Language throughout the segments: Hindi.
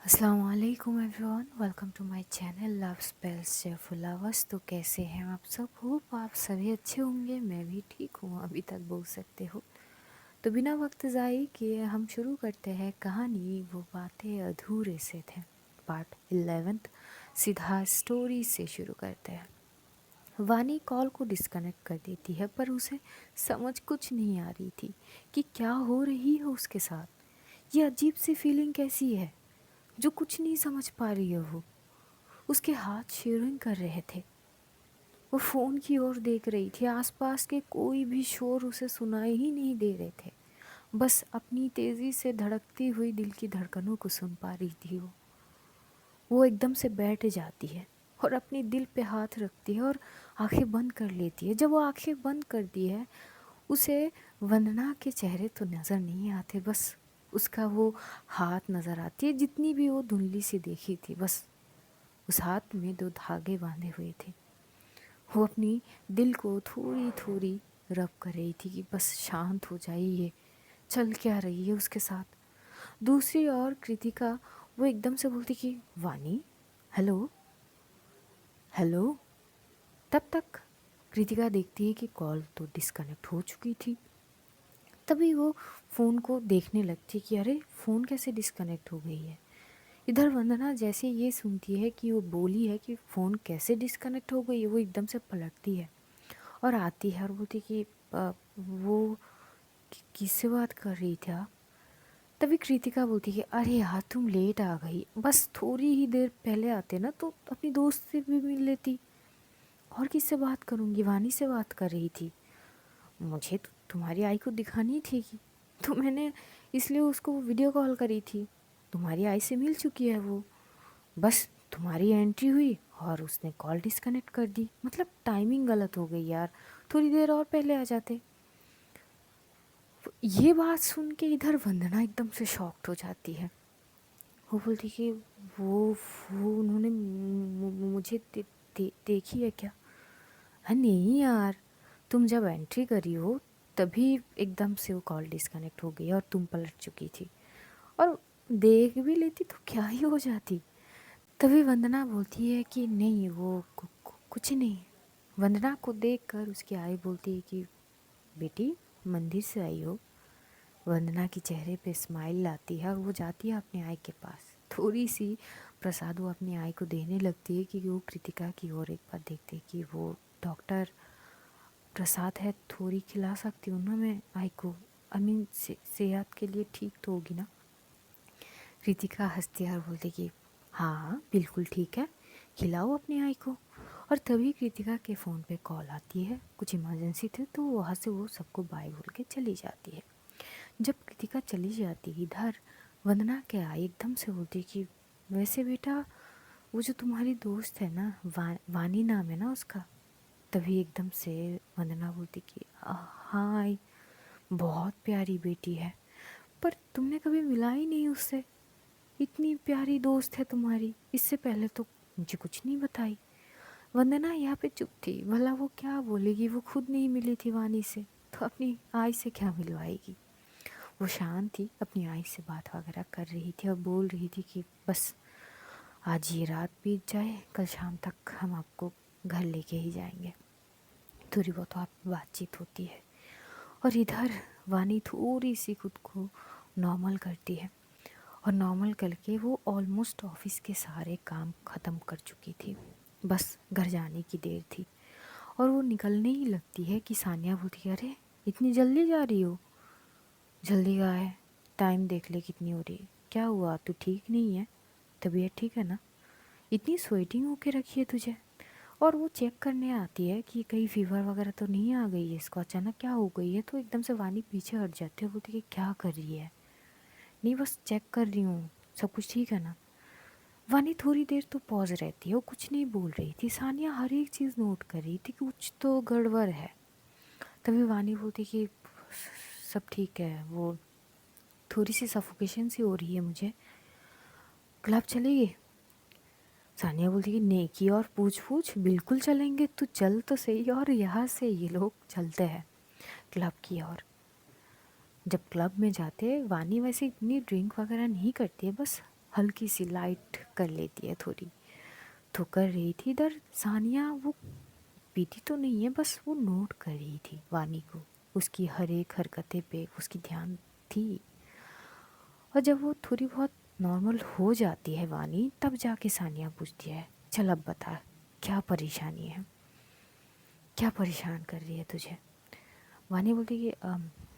अस्सलाम वालेकुम everyone, welcome to my channel love spells शेफुल लवर्स। तो कैसे हैं आप सब? होप आप सभी अच्छे होंगे। मैं भी ठीक हूँ अभी तक, बोल सकते हो। तो बिना वक्त ज़ाय किए हम शुरू करते हैं कहानी वो बातें अधूरे से थे, पार्ट 11। सीधा स्टोरी से शुरू करते हैं। वानी कॉल को डिस्कनेक्ट कर देती है, पर उसे समझ कुछ नहीं आ रही थी कि क्या हो रही है उसके साथ। ये अजीब सी फीलिंग कैसी है जो कुछ नहीं समझ पा रही है वो। उसके हाथ शेयरिंग कर रहे थे। वो फ़ोन की ओर देख रही थी। आसपास के कोई भी शोर उसे सुनाई ही नहीं दे रहे थे। बस अपनी तेज़ी से धड़कती हुई दिल की धड़कनों को सुन पा रही थी वो एकदम से बैठ जाती है और अपनी दिल पे हाथ रखती है और आंखें बंद कर लेती है। जब वो आंखें बंद करती है, उसे वंदना के चेहरे तो नज़र नहीं आते, बस उसका वो हाथ नज़र आती है जितनी भी वो धुंधली सी देखी थी। बस उस हाथ में 2 धागे बांधे हुए थे। वो अपनी दिल को थोड़ी थोड़ी रब कर रही थी कि बस शांत हो जाए। ये चल क्या रही है उसके साथ। दूसरी ओर कृतिका, वो एकदम से बोलती कि वानी, हेलो हेलो। तब तक कृतिका देखती है कि कॉल तो डिस्कनेक्ट हो चुकी थी। तभी वो फ़ोन को देखने लगती है कि अरे फ़ोन कैसे डिस्कनेक्ट हो गई है। इधर वंदना जैसे ये सुनती है कि वो बोली है कि फ़ोन कैसे डिस्कनेक्ट हो गई है, वो एकदम से पलटती है और आती है और बोलती है कि वो किससे बात कर रही थी आप? तभी कृतिका बोलती है कि अरे यार तुम लेट आ गई, बस थोड़ी ही देर पहले आते ना तो अपनी दोस्त से भी मिल लेती। और किससे बात करूँगी, वानी से बात कर रही थी। मुझे तो तुम्हारी आई को दिखानी थी कि तो मैंने इसलिए उसको वीडियो कॉल करी थी। तुम्हारी आई से मिल चुकी है वो। बस तुम्हारी एंट्री हुई और उसने कॉल डिस्कनेक्ट कर दी। मतलब टाइमिंग गलत हो गई यार, थोड़ी देर और पहले आ जाते। ये बात सुन के इधर वंदना एकदम से शॉक्ड हो जाती है। वो बोलती कि वो उन्होंने मुझे देखी है क्या? हाँ नहीं यार, तुम जब एंट्री करी हो तभी एकदम से वो कॉल डिस्कनेक्ट हो गई और तुम पलट चुकी थी। और देख भी लेती तो क्या ही हो जाती। तभी वंदना बोलती है कि नहीं वो कुछ नहीं। वंदना को देखकर उसकी आई बोलती है कि बेटी, मंदिर से आई हो? वंदना के चेहरे पे स्माइल लाती है और वो जाती है अपने आई के पास। थोड़ी सी प्रसाद वो अपनी आई को देने लगती है कि वो कृतिका की ओर एक बार देखते है कि वो डॉक्टर प्रसाद है, थोड़ी खिला सकती हूँ ना मैं आई को? आई मीन सेहत के लिए ठीक तो होगी ना? कृतिका हंसती है और बोलती कि हाँ हाँ बिल्कुल ठीक है, खिलाओ अपनी आई को। और तभी कृतिका के फ़ोन पे कॉल आती है, कुछ इमरजेंसी थी तो वहाँ से वो सबको बाय बोल के चली जाती है। जब कृतिका चली जाती इधर वंदना के आई एकदम से बोलती कि वैसे बेटा, वो जो तुम्हारी दोस्त है ना, वानी नाम है ना उसका। तभी एकदम से वंदना बोलती कि हाँ आई बहुत प्यारी बेटी है, पर तुमने कभी मिला ही नहीं उससे। इतनी प्यारी दोस्त है तुम्हारी, इससे पहले तो मुझे कुछ नहीं बताई। वंदना यहाँ पे चुप थी, भला वो क्या बोलेगी, वो खुद नहीं मिली थी वानी से तो अपनी आई से क्या मिलवाएगी। वो शांत थी, अपनी आई से बात वगैरह कर रही थी और बोल रही थी कि बस आज ये रात बीत जाए, कल शाम तक हम आपको घर लेके ही जाएंगे। थोड़ी बहुत आप बातचीत होती है और इधर वानी थोड़ी सी खुद को नॉर्मल करती है और नॉर्मल करके वो ऑलमोस्ट ऑफिस के सारे काम ख़त्म कर चुकी थी। बस घर जाने की देर थी और वो निकलने ही लगती है कि सानिया बोलती है अरे इतनी जल्दी जा रही हो? जल्दी कहाँ है, टाइम देख ले कितनी हो रही है। क्या हुआ, तू ठीक नहीं है? तबीयत ठीक है ना? इतनी स्वेटिंग होके रखी है तुझे। और वो चेक करने आती है कि कहीं फीवर वगैरह तो नहीं आ गई है इसको, अचानक क्या हो गई है। तो एकदम से वानी पीछे हट जाती है, बोलती है क्या कर रही है? नहीं बस चेक कर रही हूँ, सब कुछ ठीक है ना? वानी थोड़ी देर तो पॉज रहती है, वो कुछ नहीं बोल रही थी। सानिया हर एक चीज़ नोट कर रही थी कि कुछ तो गड़बड़ है। तभी वानी बोलती कि सब ठीक है, वो थोड़ी सी सफोकेशन सी हो रही है मुझे, क्लब चलेगी? सानिया बोलती कि नेकी और पूछ पूछ बिल्कुल चलेंगे, तू चल तो सही। और यहाँ से ये लोग चलते हैं क्लब की ओर। जब क्लब में जाते, वानी वैसे इतनी ड्रिंक वगैरह नहीं करती है, बस हल्की सी लाइट कर लेती है थोड़ी। तो कर रही थी इधर सानिया, वो पीती तो नहीं है, बस वो नोट कर रही थी वानी को, उसकी हर एक हरकतें पे उसकी ध्यान थी। और जब वो थोड़ी बहुत नॉर्मल हो जाती है वानी, तब जाके सानिया पूछती है, चल अब बता क्या परेशानी है, क्या परेशान कर रही है तुझे। वानी बोलती कि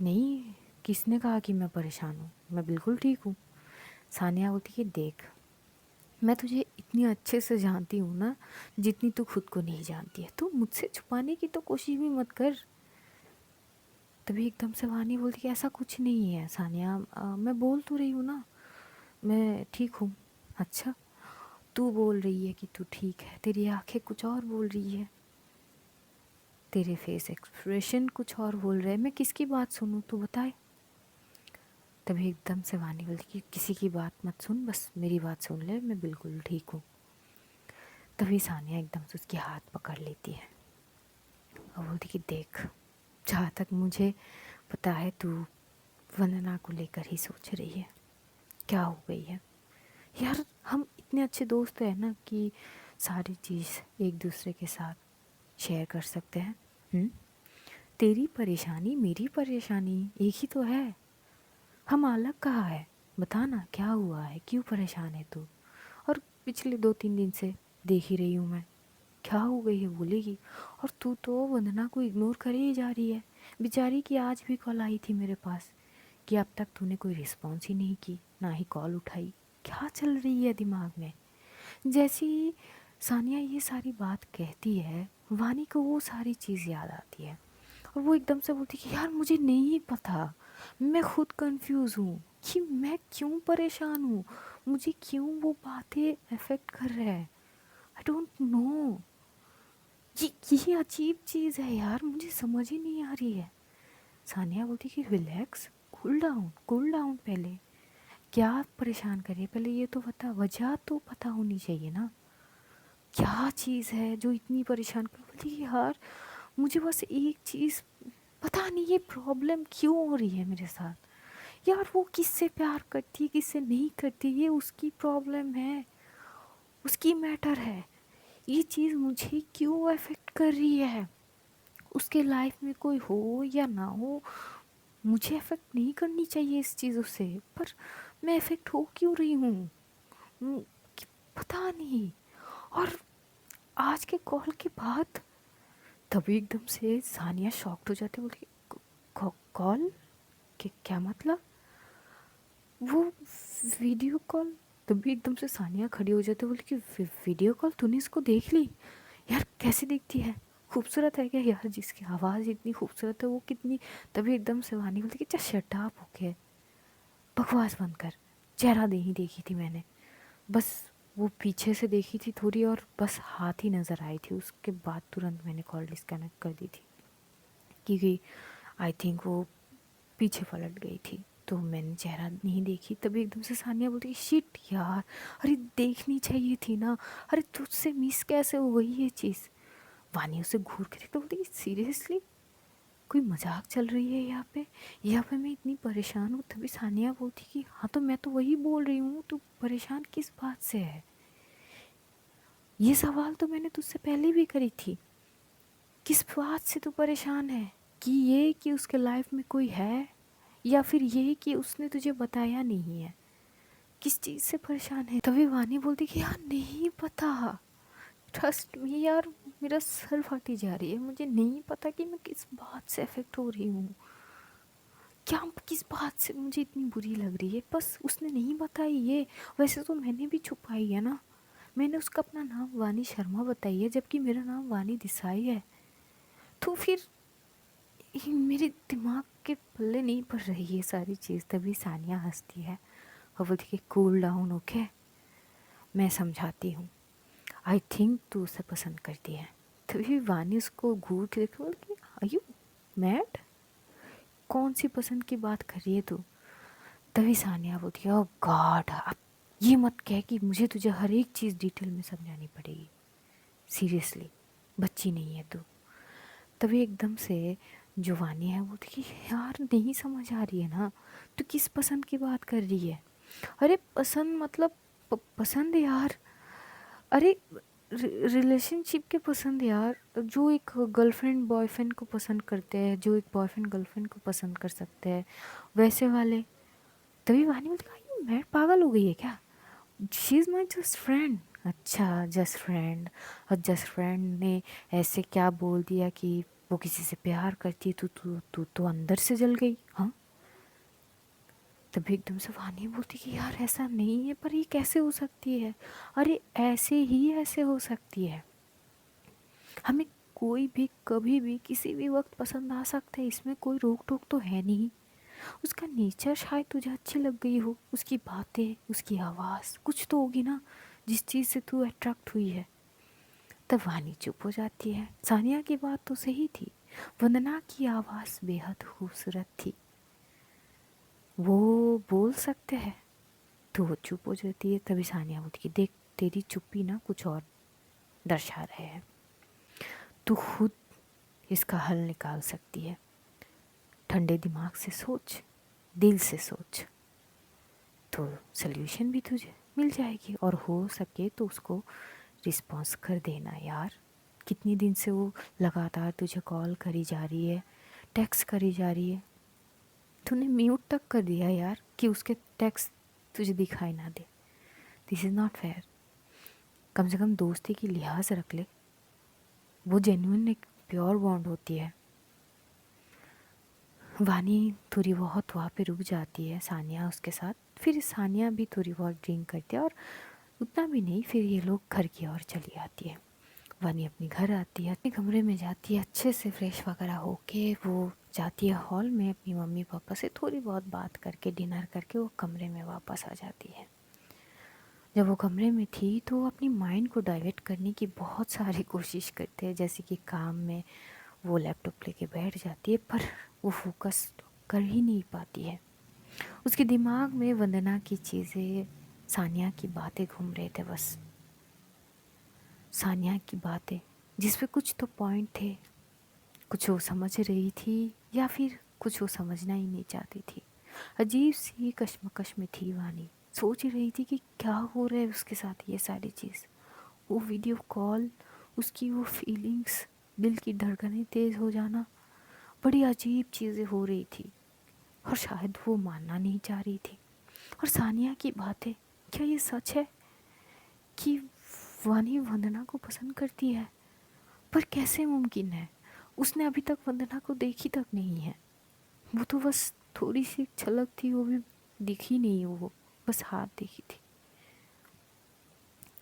नहीं, किसने कहा कि मैं परेशान हूँ, मैं बिल्कुल ठीक हूँ। सानिया बोलती कि देख, मैं तुझे इतनी अच्छे से जानती हूँ ना, जितनी तू खुद को नहीं जानती है, तो मुझसे छुपाने की तो कोशिश भी मत कर। तभी एकदम से वानी बोलती कि ऐसा कुछ नहीं है सानिया, मैं बोल तो रही हूँ ना, मैं ठीक हूँ। अच्छा, तू बोल रही है कि तू ठीक है, तेरी आंखें कुछ और बोल रही है, तेरे फेस एक्सप्रेशन कुछ और बोल रहे हैं, मैं किसकी बात सुनूं, तू बताए। तभी एकदम से वानी बोलती कि किसी की बात मत सुन, बस मेरी बात सुन ले, मैं बिल्कुल ठीक हूँ। तभी सानिया एकदम से उसकी हाथ पकड़ लेती है और बोलती कि देख, जहाँ तक मुझे पता है तू वंदना को लेकर ही सोच रही है, क्या हो गई है यार, हम इतने अच्छे दोस्त हैं ना कि सारी चीज़ एक दूसरे के साथ शेयर कर सकते हैं। तेरी परेशानी मेरी परेशानी एक ही तो है, हम अलग कहाँ है, बता ना क्या हुआ है, क्यों परेशान है तू। और पिछले 2-3 दिन से देख ही रही हूँ मैं, क्या हो गई है बोलेगी। और तू तो वंदना को इग्नोर करे ही जा रही है, बेचारी की आज भी कॉल आई थी मेरे पास कि अब तक तूने कोई रिस्पॉन्स ही नहीं की, ना ही कॉल उठाई, क्या चल रही है दिमाग में। जैसे ही सानिया ये सारी बात कहती है, वानी को वो सारी चीज़ याद आती है और वो एकदम से बोलती कि यार मुझे नहीं पता, मैं खुद कंफ्यूज हूँ कि मैं क्यों परेशान हूँ, मुझे क्यों वो बातें अफेक्ट कर रहे हैं, आई डोंट नो। ये अजीब चीज़ है यार, मुझे समझ ही नहीं आ रही है। सानिया बोलती कि रिलैक्स, कूल डाउन पहले, क्या परेशान करिए, पहले ये तो बता, वजह तो पता होनी चाहिए ना, क्या चीज़ है जो इतनी परेशान कर। बोलती कि यार मुझे बस एक चीज़ पता नहीं, ये प्रॉब्लम क्यों हो रही है मेरे साथ। यार वो किससे प्यार करती है किससे नहीं करती, ये उसकी प्रॉब्लम है, उसकी मैटर है, ये चीज़ मुझे क्यों अफेक्ट कर रही है। उसके लाइफ में कोई हो या ना हो, मुझे अफेक्ट नहीं करनी चाहिए इस चीज़ों से, पर मैं अफेक्ट हो क्यों रही हूँ। हूँ, पता नहीं। और आज के कॉल के बाद तभी एकदम से सानिया शॉक्ड हो जाती है, बोलती कॉल, क्या मतलब, वो वीडियो कॉल। तभी एकदम से सानिया खड़ी हो जाती है, बोली कि वीडियो कॉल तूने इसको देख ली, यार कैसी दिखती है, खूबसूरत है क्या यार, जिसकी आवाज़ इतनी खूबसूरत है वो कितनी। तभी एकदम से वानी बोलती कि अच्छा शट अप, ओके बकवास बंद कर, चेहरा नहीं देखी थी मैंने, बस वो पीछे से देखी थी थोड़ी और बस हाथ ही नज़र आई थी, उसके बाद तुरंत मैंने कॉल डिस्कनेक्ट कर दी थी क्योंकि आई थिंक वो पीछे पलट गई थी, तो मैंने चेहरा नहीं देखी। तभी एकदम से सानिया बोलती शिट यार, अरे देखनी चाहिए थी ना, अरे तुझसे मिस कैसे हो गई ये चीज़। वानी उसे घूर के देखते, बोलती सीरियसली कोई मजाक चल रही है यहाँ पे मैं इतनी परेशान हूँ। तभी सानिया बोलती कि हाँ तो मैं तो वही बोल रही हूँ, तू परेशान किस बात से है, ये सवाल तो मैंने तुझसे पहले भी करी थी, किस बात से तू परेशान है, कि ये कि उसके लाइफ में कोई है, या फिर ये कि उसने तुझे बताया नहीं है, किस चीज़ से परेशान है। तभी वानी बोलती कि यार नहीं पता, ट्रस्ट मी यार, मेरा सर फटी जा रही है, मुझे नहीं पता कि मैं किस बात से अफेक्ट हो रही हूँ, क्या किस बात से मुझे इतनी बुरी लग रही है, बस उसने नहीं बताई ये। वैसे तो मैंने भी छुपाई है ना, मैंने उसका अपना नाम वानी शर्मा बताई है, जबकि मेरा नाम वानी देसाई है। तो फिर मेरे दिमाग के पल्ले नहीं पड़ रही ये सारी चीज़। तभी सानिया हंसती है और बोलती कि कूल डाउन, ओके मैं समझाती हूँ, आई थिंक तू उसे पसंद करती है। तभी वानी उसको घूर के देखो, बोलती आर यू मैड, कौन सी पसंद की बात कर रही है तू। तभी सानिया बोलती है ओह गॉड, अब ये मत कह कि मुझे तुझे हर एक चीज़ डिटेल में समझानी पड़ेगी, सीरियसली बच्ची नहीं है तू। तभी एकदम से जो वानी है वो देखी, यार नहीं समझ आ रही है ना, तो किस पसंद की बात कर रही है, अरे पसंद मतलब पसंद यार। अरे रिलेशनशिप के पसंद यार, जो एक गर्लफ्रेंड बॉयफ्रेंड को पसंद करते हैं, जो एक बॉयफ्रेंड गर्लफ्रेंड को पसंद कर सकते हैं, वैसे वाले। तभी वानी बोलती भाई मैं पागल हो गई है क्या, she is my just friend. अच्छा जस्ट फ्रेंड, और जस्ट फ्रेंड ने ऐसे क्या बोल दिया कि वो किसी से प्यार करती है, तू तू तू तो अंदर से जल गई। हाँ, तभी एकदम से वानी बोलती कि यार ऐसा नहीं है, पर ये कैसे हो सकती है। अरे ऐसे ही ऐसे हो सकती है, हमें कोई भी कभी भी किसी भी वक्त पसंद आ सकता है, इसमें कोई रोक टोक तो है नहीं। उसका नेचर शायद तुझे अच्छी लग गई हो, उसकी बातें, उसकी आवाज़, कुछ तो होगी ना जिस चीज़ से तू अट्रैक्ट हुई है। तब वानी चुप हो जाती है। सानिया की बात तो सही थी, वंदना की आवाज़ बेहद खूबसूरत थी, वो बोल सकते हैं। तो वो चुप हो जाती है। तभी सानिया बोलती कि देख तेरी चुप्पी ना कुछ और दर्शा रहे हैं, तू खुद इसका हल निकाल सकती है, ठंडे दिमाग से सोच, दिल से सोच, तो सल्यूशन भी तुझे मिल जाएगी, और हो सके तो उसको रिस्पॉन्स कर देना यार। कितनी दिन से वो लगातार तुझे कॉल करी जा रही है, टेक्स्ट करी जा रही है, तूने म्यूट तक कर दिया यार कि उसके टेक्स्ट तुझे दिखाई ना दे। This is not fair. कम से कम दोस्ती की लिहाज रख ले, वो जेन्युइन एक प्योर बॉन्ड होती है। वानी थोड़ी बहुत वहाँ पे रुक जाती है, सानिया उसके साथ। फिर सानिया भी थोड़ी बहुत ड्रिंक करती है, और उतना भी नहीं, फिर ये लोग घर की ओर चली आती है। वानी अपने घर आती है, अपने कमरे में जाती है, अच्छे से फ्रेश वगैरह होके वो जाती है हॉल में, अपनी मम्मी पापा से थोड़ी बहुत बात करके, डिनर करके वो कमरे में वापस आ जाती है। जब वो कमरे में थी तो वो अपनी माइंड को डाइवर्ट करने की बहुत सारी कोशिश करते हैं, जैसे कि काम में वो लैपटॉप लेके बैठ जाती है, पर वो फोकस कर ही नहीं पाती है। उसके दिमाग में वंदना की चीज़ें, सानिया की बातें घूम रहे थे बस। सानिया की बातें जिस पे कुछ तो पॉइंट थे, कुछ वो समझ रही थी या फिर कुछ वो समझना ही नहीं चाहती थी। अजीब सी कश्मकश में थी वानी, सोच रही थी कि क्या हो रहा है उसके साथ ये सारी चीज़। वो वीडियो कॉल, उसकी वो फीलिंग्स, दिल की धड़कनें तेज़ हो जाना, बड़ी अजीब चीज़ें हो रही थी, और शायद वो मानना नहीं चाह रही थी। और सानिया की बातें, क्या ये सच है कि वानी वंदना को पसंद करती है? पर कैसे मुमकिन है, उसने अभी तक वंदना को देखी तक नहीं है। वो तो बस थोड़ी सी झलक थी, वो भी दिखी नहीं, वो बस हाथ देखी थी।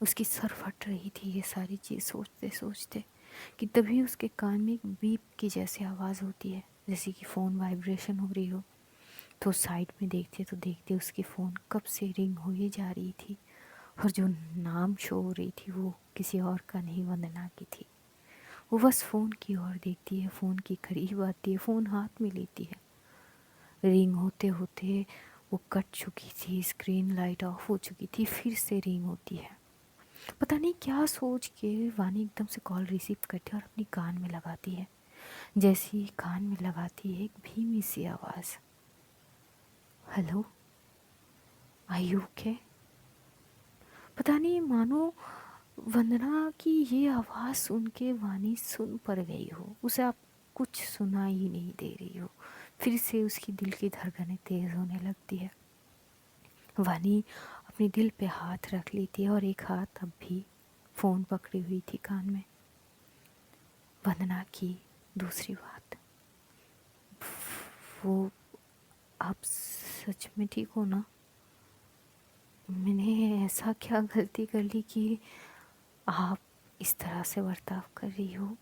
उसकी सर फट रही थी ये सारी चीज़ सोचते सोचते, कि तभी उसके कान में एक बीप की जैसी आवाज़ होती है, जैसे कि फ़ोन वाइब्रेशन हो रही हो। तो साइड में देखते तो देखते उसकी फ़ोन कब से रिंग हो ही जा रही थी, और जो नाम शो हो रही थी वो किसी और का नहीं, वंदना की थी। वो बस फ़ोन की ओर देखती है, फ़ोन की करीब आती है, फ़ोन हाथ में लेती है। रिंग होते होते वो कट चुकी थी, स्क्रीन लाइट ऑफ हो चुकी थी, फिर से रिंग होती है। पता नहीं क्या सोच के वानी एकदम से कॉल रिसीव करती है और अपनी कान में लगाती है। जैसे ही कान में लगाती है, एक धीमी सी आवाज़, हेलो, आर यू ओके? पता नहीं, मानो वंदना की ये आवाज़ सुन के वानी सुन पड़ गई हो, उसे आप कुछ सुना ही नहीं दे रही हो। फिर से उसकी दिल की धड़कनें तेज़ होने लगती है। वानी अपने दिल पे हाथ रख लेती है, और एक हाथ अब भी फ़ोन पकड़ी हुई थी कान में। वंदना की दूसरी बात, वो, आप सच में ठीक हो ना? मैंने ऐसा क्या गलती कर ली कि आप इस तरह से बर्ताव कर रही हो?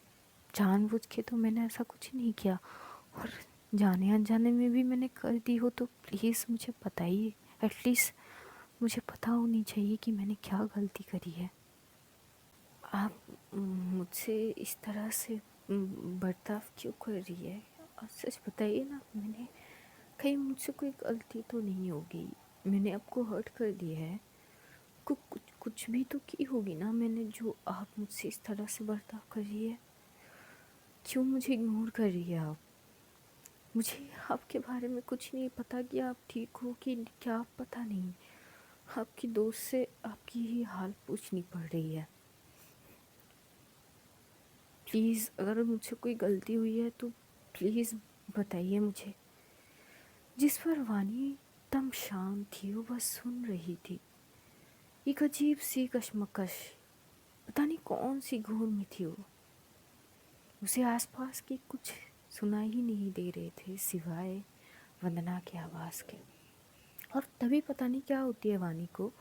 जानबूझ के तो मैंने ऐसा कुछ नहीं किया, और जाने अनजाने में भी मैंने कर दी हो तो प्लीज़ मुझे बताइए। एटलीस्ट मुझे पता होनी चाहिए कि मैंने क्या गलती करी है। आप मुझसे इस तरह से बर्ताव क्यों कर रही है? आप सच बताइए ना, मैंने कहीं मुझसे कोई गलती तो नहीं हो गई? मैंने आपको हर्ट कर दिया है? कुछ कुछ भी तो की होगी ना मैंने, जो आप मुझसे इस तरह से बर्ताव कर रही है? क्यों मुझे इग्नोर कर रही है आप? मुझे आपके बारे में कुछ नहीं पता कि आप ठीक हो कि क्या, पता नहीं। आपकी दोस्त से आपकी ही हाल पूछनी पड़ रही है। प्लीज़ अगर मुझसे कोई गलती हुई है तो प्लीज़ बताइए मुझे। जिस पर वानी एकदम शांत थी, वो बस सुन रही थी। एक अजीब सी कशमकश, पता नहीं कौन सी घूर में थी वो। उसे आसपास की कुछ सुनाई ही नहीं दे रहे थे सिवाय वंदना की आवाज़ के। और तभी पता नहीं क्या होती है वानी को,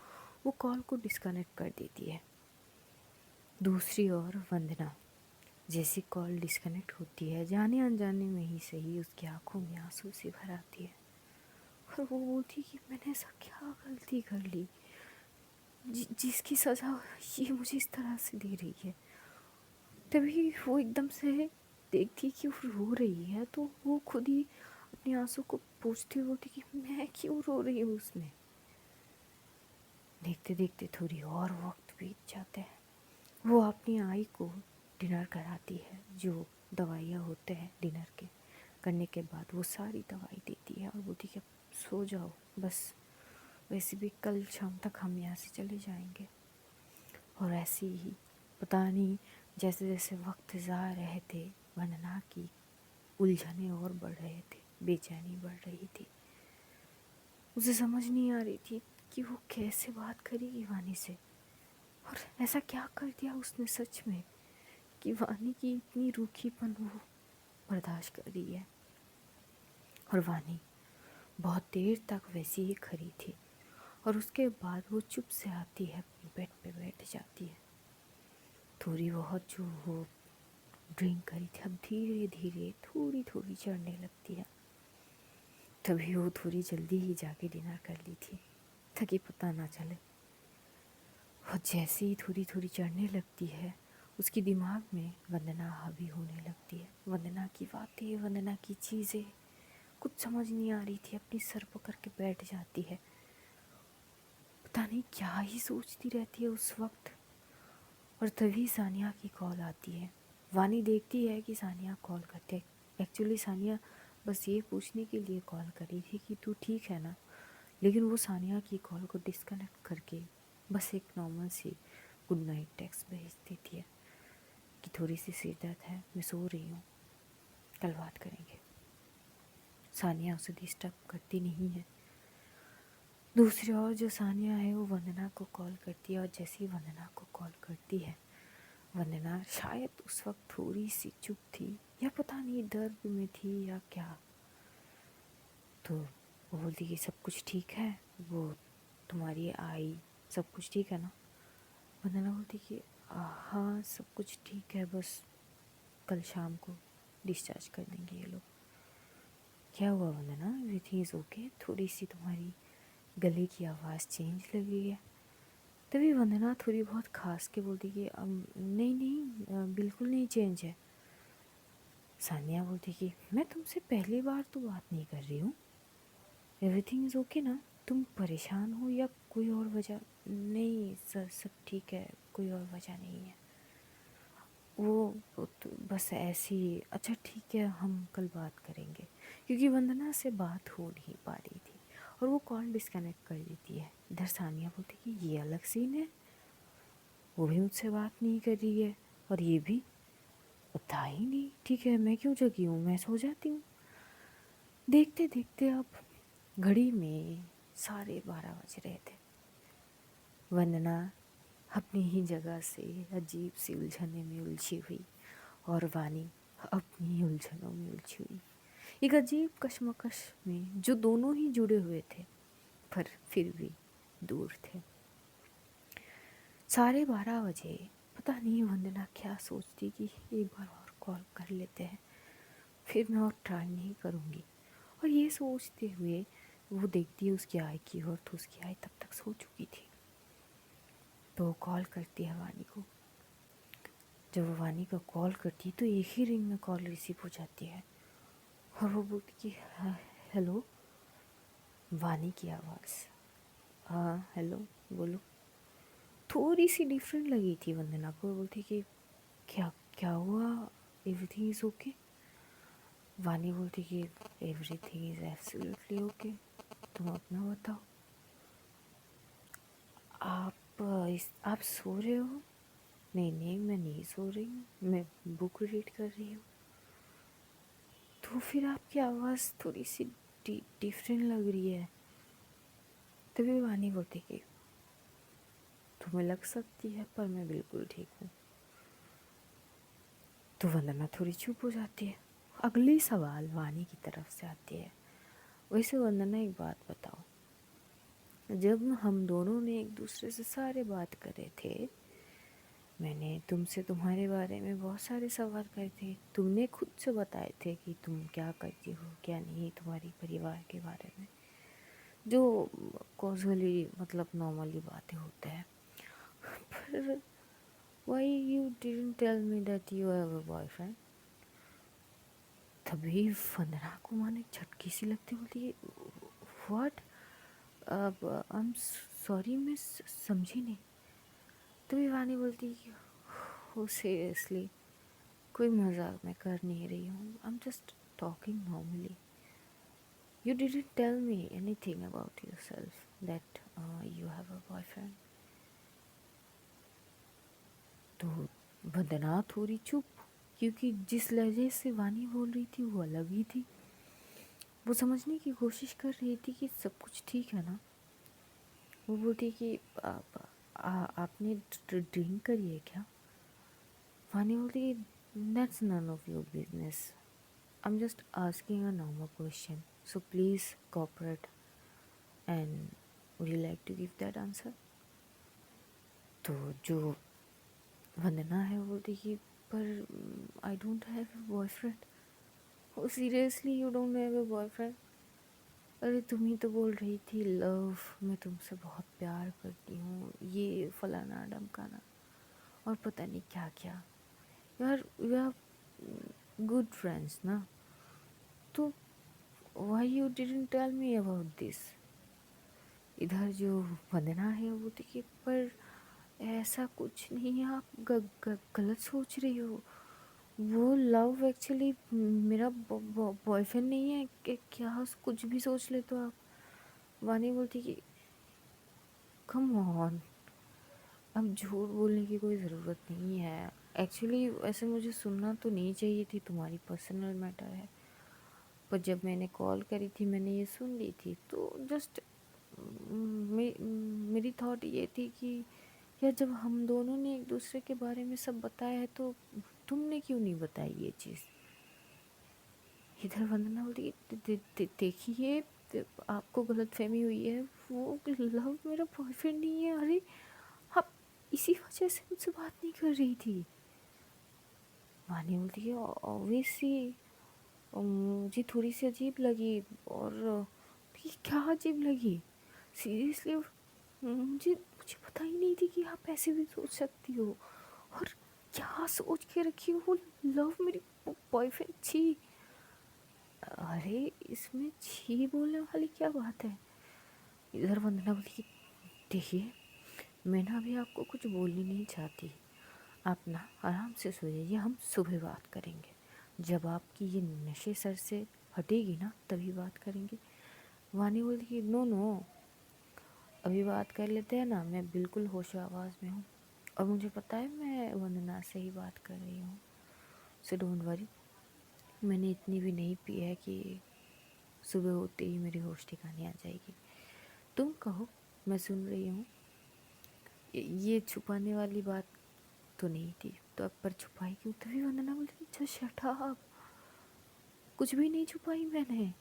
वो कॉल को डिस्कनेक्ट कर देती है। दूसरी ओर वंदना, जैसी कॉल डिस्कनेक्ट होती है, जाने अनजाने में ही सही उसकी आंखों में आंसू से भर आती है। और वो बोलती कि मैंने ऐसा क्या गलती कर ली जिसकी सज़ा ये मुझे इस तरह से दे रही है। तभी वो एकदम से देखती कि वो रो रही है, तो वो खुद ही अपने आंसू को पोंछती हुई बोलती कि मैं क्यों रो रही हूँ उसमें। देखते देखते थोड़ी और वक्त बीत जाते हैं। वो अपनी आई को डिनर कराती है, जो दवाइयाँ होते हैं डिनर के करने के बाद वो सारी दवाई देती है और बोलती कि अब सो जाओ बस, वैसे भी कल शाम तक हम यहाँ से चले जाएंगे। और ऐसे ही पता नहीं जैसे जैसे वक्त जा रहे थे, वंदना की उलझने और बढ़ रहे थे, बेचैनी बढ़ रही थी। उसे समझ नहीं आ रही थी कि वो कैसे बात करेगी वानी से, और ऐसा क्या कर दिया उसने सच में कि वानी की इतनी रूखीपन वो बर्दाश्त कर रही है। और वानी बहुत देर तक वैसी ही खड़ी थी, और उसके बाद वो चुप से आती है, अपने बेड पे बैठ जाती है। थोड़ी बहुत जो वो ड्रिंक करी थी अब धीरे धीरे थोड़ी थोड़ी चढ़ने लगती है। तभी वो थोड़ी जल्दी ही जाके डिनर कर ली थी ताकि पता ना चले। और जैसे ही थोड़ी थोड़ी चढ़ने लगती है, उसकी दिमाग में वंदना हावी होने लगती है। वंदना की बातें, वंदना की चीज़ें, कुछ समझ नहीं आ रही थी, अपनी सर पकड़ के बैठ जाती है। पता नहीं क्या ही सोचती रहती है उस वक्त। और तभी सानिया की कॉल आती है। वानी देखती है कि सानिया कॉल करते है। एक्चुअली सानिया बस ये पूछने के लिए कॉल करी थी कि तू ठीक है ना, लेकिन वो सानिया की कॉल को डिस्कनेक्ट करके बस एक नॉर्मल सी गुड नाइट टेक्स्ट भेज देती है कि थोड़ी सी सिर दर्द है, मैं सो रही हूँ, कल बात करेंगे। सानिया उसे डिस्टर्ब करती नहीं है। दूसरी ओर जो सानिया है वो वंदना को कॉल करती है, और जैसे ही वंदना को कॉल करती है, वंदना शायद उस वक्त थोड़ी सी चुप थी, या पता नहीं दर्द में थी या क्या, तो वो बोलती कि सब कुछ ठीक है, वो तुम्हारी आई सब कुछ ठीक है ना। वंदना बोलती कि हाँ सब कुछ ठीक है, बस कल शाम को डिस्चार्ज कर देंगे ये लोग। क्या हुआ वंदना, एवरीथिंग इज़ ओके? थोड़ी सी तुम्हारी गले की आवाज़ चेंज लग रही है। तभी वंदना थोड़ी बहुत खास के बोलती कि नहीं नहीं बिल्कुल नहीं चेंज है। सानिया बोलती कि मैं तुमसे पहली बार तो बात नहीं कर रही हूँ, एवरीथिंग इज़ ओके ना? तुम परेशान हो या कोई और वजह? नहीं सर सब ठीक है, कोई और वजह नहीं है। वो तो बस ऐसी। अच्छा ठीक है, हम कल बात करेंगे। क्योंकि वंदना से बात हो नहीं पा रही थी और वो कॉल डिस्कनेक्ट कर देती है। इधर सानिया बोलती कि ये अलग सीन है, वो भी मुझसे बात नहीं कर रही है और ये भी पता ही नहीं। ठीक है मैं क्यों जगी हूँ, मैं सो जाती हूँ। देखते देखते अब घड़ी में 12:30 बज रहे थे। वंदना अपनी ही जगह से अजीब सी उलझने में उलझी हुई, और वानी अपनी ही उलझनों में उलझी हुई, एक अजीब कश्मकश में जो दोनों ही जुड़े हुए थे पर फिर भी दूर थे। 12:30 बजे पता नहीं वंदना क्या सोचती कि एक बार और कॉल कर लेते हैं, फिर मैं और ट्राई नहीं करूँगी। और ये सोचते हुए वो देखती है उसकी आई की ओर, तो उसकी आई तब तक सो चुकी थी। तो वो कॉल करती है वानी को। जब वो वानी का कॉल करती है तो एक ही रिंग में कॉल रिसीव हो जाती है, और वो बोलती कि हेलो। वानी की आवाज़, हाँ हेलो बोलो। थोड़ी सी डिफरेंट लगी थी वंदना को। बोलती कि क्या क्या हुआ, एवरीथिंग इज़ ओके? वानी बोलती कि एवरीथिंग इज़ एब्सोल्युटली ओके, तुम अपना बताओ। आप सो रहे हो? नहीं नहीं, मैं नहीं सो रही हूँ, मैं बुक रीड कर रही हूँ। तो फिर आपकी आवाज़ थोड़ी सी डिफरेंट लग रही है। तभी वानी बोलती कि तुम्हें लग सकती है, पर मैं बिल्कुल ठीक हूँ। तो वंदना थोड़ी चुप हो जाती है। अगली सवाल वानी की तरफ से आती है, वैसे वंदना एक बात बताओ, जब हम दोनों ने एक दूसरे से सारे बात करे थे, मैंने तुमसे तुम्हारे बारे में बहुत सारे सवाल करे थे, तुमने खुद से बताए थे कि तुम क्या करती हो क्या नहीं, तुम्हारी परिवार के बारे में, जो कॉजुअली मतलब नॉर्मली बातें होते हैं। पर why you didn't tell me that you have a boyfriend? तभी वंदना को माने झटकी सी लगती, बोलती है व्हाट, अब आई एम सॉरी, मैं समझी नहीं। तभी वानी बोलती है हो सीरियसली, कोई मजाक मैं कर नहीं रही हूँ, I am just talking normally, you didn't tell me anything about yourself that you have a boyfriend. तो वंदना थोड़ी चुप, क्योंकि जिस लहजे से वानी बोल रही थी वो अलग ही थी। वो समझने की कोशिश कर रही थी कि सब कुछ ठीक है ना। वो बोलती कि आपने ड्रिंक करी है क्या? वानी बोलती कि that's none of your business, I am just asking a normal question, so please cooperate and would you like to give that answer. तो जो वंदना है वो बोलती कि पर I don't have a boyfriend. Oh seriously you don't have a boyfriend? अरे तुम ही तो बोल रही थी लव, मैं तुमसे बहुत प्यार करती हूँ, ये फलाना डमकाना और पता नहीं क्या क्या। यार वी आर गुड फ्रेंड्स ना, तो why you didn't tell me about this. इधर जो वंदना है वो देखिए, पर ऐसा कुछ नहीं है, आप गलत सोच रही हो। वो लव एक्चुअली मेरा बॉयफ्रेंड नहीं है कि क्या कुछ भी सोच ले तो आप। वानी बोलती कि कम ऑन, अब झूठ बोलने की कोई ज़रूरत नहीं है। एक्चुअली वैसे मुझे सुनना तो नहीं चाहिए थी, तुम्हारी पर्सनल मैटर है, पर जब मैंने कॉल करी थी मैंने ये सुन ली थी, तो जस्ट मेरी थॉट ये थी कि यार जब हम दोनों ने एक दूसरे के बारे में सब बताया है तो तुमने क्यों नहीं बताई ये चीज़। इधर वंदना बोली देखिए, आपको गलतफहमी हुई है, वो लव मेरा बॉयफ्रेंड नहीं है। अरे आप इसी वजह से मुझसे बात नहीं कर रही थी। वानी बोलती है ऑब्वियसली मुझे थोड़ी सी अजीब लगी, और ये क्या अजीब लगी सीरियसली, मुझे मुझे पता ही नहीं थी कि आप ऐसे भी सोच सकती हो, और क्या सोच के रखी हो, वो लव मेरी बॉयफ्रेंड छी। अरे इसमें छी बोलने वाली क्या बात है। इधर वंदना बोली कि देखिए मैं ना अभी आपको कुछ बोलनी नहीं चाहती, आप ना आराम से सो जाइए, हम सुबह बात करेंगे, जब आपकी ये नशे सर से हटेगी ना तभी बात करेंगे। वानी बोली कि नो नो, अभी बात कर लेते हैं ना, मैं बिल्कुल होशो आवाज़ में हूँ और मुझे पता है मैं वंदना से ही बात कर रही हूँ, सो डोंट वरी, मैंने इतनी भी नहीं पी है कि सुबह होते ही मेरी होश ठिकाने आ जाएगी। तुम कहो, मैं सुन रही हूँ। ये छुपाने वाली बात तो नहीं थी, तो अब पर छुपाई क्यों? तभी वंदना बोलती जस्ट शट अप, कुछ भी नहीं छुपाई मैंने।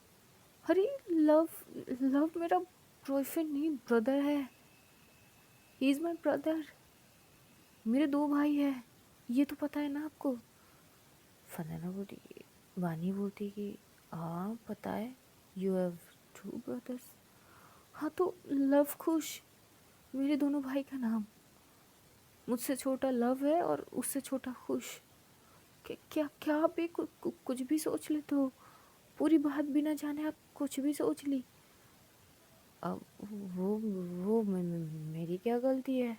अरे लव लव मेरा बॉयफ्रेंड नहीं, ब्रदर है, ही इज़ माई ब्रदर, मेरे दो भाई हैं, ये तो पता है ना आपको। फनाना बोलती, वानी बोलती कि हाँ पता है, यू हैव टू ब्रदर्स। हाँ तो लव खुश, मेरे दोनों भाई का नाम, मुझसे छोटा लव है और उससे छोटा खुश। क्या क्या आप ये कुछ भी सोच लेते हो, पूरी बात बिना जाने आप कुछ भी सोच ली। अब वो मेरी क्या गलती है,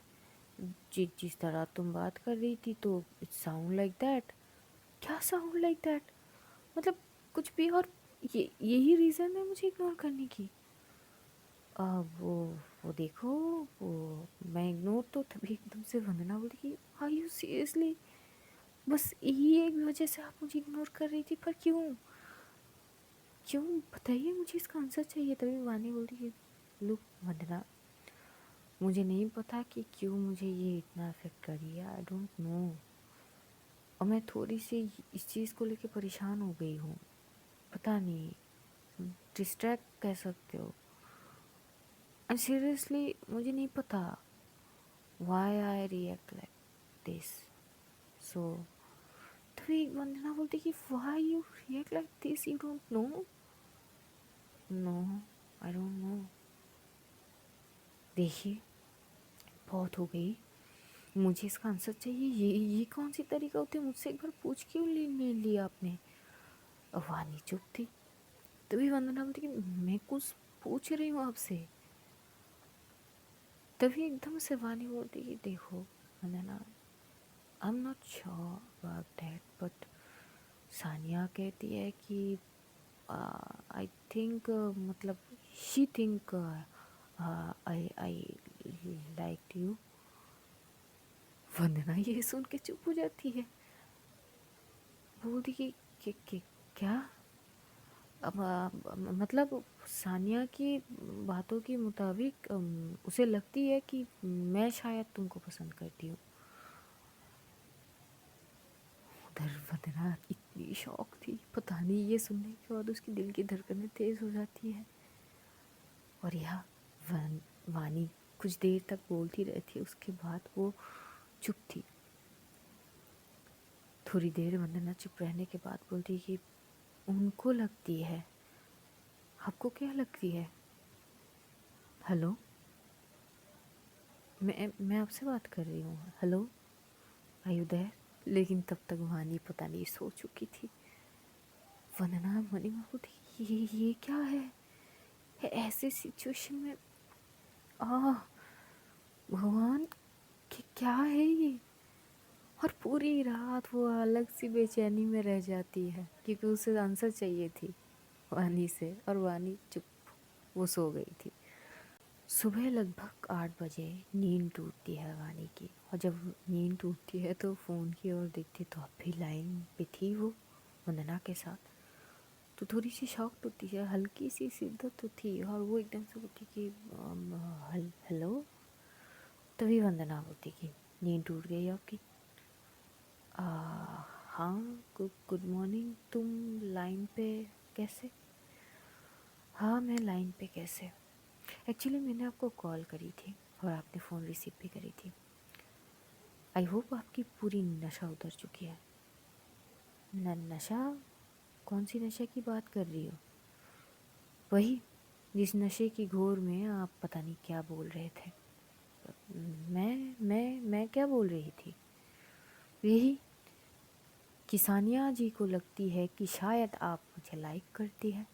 जिस तरह तुम बात कर रही थी तो इट साउंड लाइक दैट। क्या साउंड लाइक दैट, मतलब कुछ भी, और यही रीज़न है मुझे इग्नोर करने की। अब वो वो देखो, वो मैं इग्नोर, तो तभी एकदम से वंदना बोली कि आर यू सीरियसली, बस यही एक वजह से आप मुझे इग्नोर कर रही थी, पर क्यों? क्यों बताइए, मुझे इसका आंसर चाहिए। तभी वानी बोली कि लुक वंदना, मुझे नहीं पता कि क्यों मुझे ये इतना अफेक्ट कर रही है, आई डोंट नो, और मैं थोड़ी सी इस चीज़ को लेके परेशान हो गई हूँ, पता नहीं, डिस्ट्रैक्ट कह सकते हो। एंड सीरियसली मुझे नहीं पता why I react like this. So तभी वंदना बोलती कि why you react like this, you don't know. No, I don't know. देखिए, बहुत हो गई, मुझे इसका आंसर चाहिए। ये कौन सी तरीका होती है, मुझसे एक बार पूछ क्यों ले लिया आपने? वानी चुप थी। तभी वंदना बोलती कि मैं कुछ पूछ रही हूँ आपसे। तभी एकदम से वानी बोलती कि देखो Vandana, I am not sure about that, but Sania कहती है कि आई थिंक, मतलब she think I like you. Vandana ये सुन के चुप हो जाती है, बोलती कि क्या? अब मतलब सानिया की बातों के मुताबिक उसे लगती है कि मैं शायद तुमको पसंद करती हूँ। उधर वंदना इतनी शौक थी, पता नहीं, ये सुनने के बाद उसकी दिल की धड़कनें तेज हो जाती है। और यह वानी कुछ देर तक बोलती रहती है, उसके बाद वो चुप थी। थोड़ी देर वंदना चुप रहने के बाद बोलती कि उनको लगती है, आपको क्या लगती है? हेलो, मैं आपसे बात कर रही हूँ, हेलो, आर यू देयर? लेकिन तब तक वानी पता नहीं सो चुकी थी। वंदना मनी में बोलती ये क्या है? ऐसे सिचुएशन में आ भगवान, क्या है ये? और पूरी रात वो अलग सी बेचैनी में रह जाती है, क्योंकि उसे आंसर चाहिए थी वानी से, और वानी चुप, वो सो गई थी। सुबह लगभग 8 बजे नींद टूटती है वानी की, और जब नींद टूटती है तो फ़ोन की ओर देखती तो अब भी लाइन पे थी वो वंदना के साथ। तो थोड़ी सी शॉक होती है, हल्की सी शिद्दत तो थी, और वो एकदम से बोलती कि हेलो। तभी वंदना बोलती कि नींद टूट गई आपकी? आ, हाँ, गुड मॉर्निंग। तुम लाइन पे कैसे? हाँ, मैं लाइन पे कैसे? एक्चुअली मैंने आपको कॉल करी थी और आपने फ़ोन रिसीव भी करी थी। आई होप आपकी पूरी नशा उतर चुकी है। नशा? कौन सी नशे की बात कर रही हो? वही जिस नशे की घोर में आप पता नहीं क्या बोल रहे थे। मैं क्या बोल रही थी? यही कि सानिया जी को लगती है कि शायद आप मुझे लाइक करती है,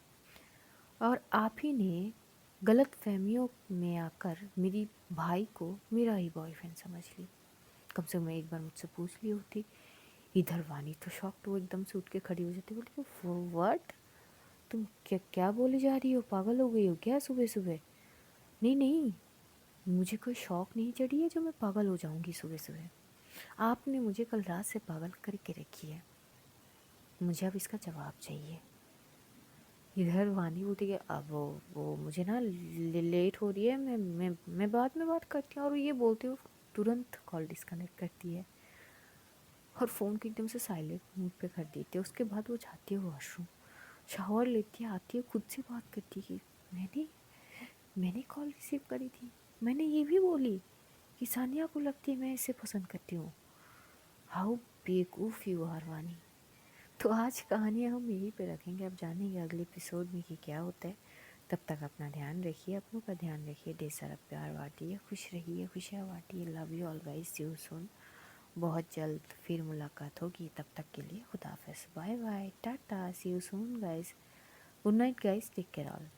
और आप ही ने गलत फहमियों में आकर मेरी भाई को मेरा ही बॉयफ्रेंड समझ ली। कम से कम एक बार मुझसे पूछ ली होती। इधर वानी तो शॉक, तो एकदम से उठ के खड़ी हो जाती, बोली व्हाट, तुम क्या क्या बोले जा रही हो? पागल हो गई हो क्या सुबह सुबह? नहीं नहीं, मुझे कोई शौक नहीं चढ़ी है जो मैं पागल हो जाऊंगी सुबह सुबह। आपने मुझे कल रात से पागल करके रखी है, मुझे अब इसका जवाब चाहिए। इधर वानी बोलती है अब वो मुझे ना लेट हो रही है, मैं बाद में बात करती हूँ, और ये बोलते हुए तुरंत कॉल डिस्कनेक्ट करती है और फ़ोन को एकदम से साइलेंट मोड पे कर देती है। उसके बाद वो जाती है वॉशरूम, शावर लेती है, आती है, खुद से बात करती है कि मैंने कॉल रिसीव करी थी, मैंने ये भी बोली कि सानिया को लगती है मैं इसे पसंद करती हूँ। हाउ बेवकूफ़ यू आर वानी। तो आज कहानियाँ हम यहीं पे रखेंगे, अब जानेंगे अगले एपिसोड में कि क्या होता है। तब तक अपना ध्यान रखिए, अपनों का ध्यान रखिए, ढेर सारा प्यार बांटिए, खुश रहिए, खुशियाँ बांटिए। Love you all guys, see you soon. बहुत जल्द फिर मुलाकात होगी, तब तक के लिए खुदा हाफिज़, bye bye, tata, see you soon guys, good night guys, take care all.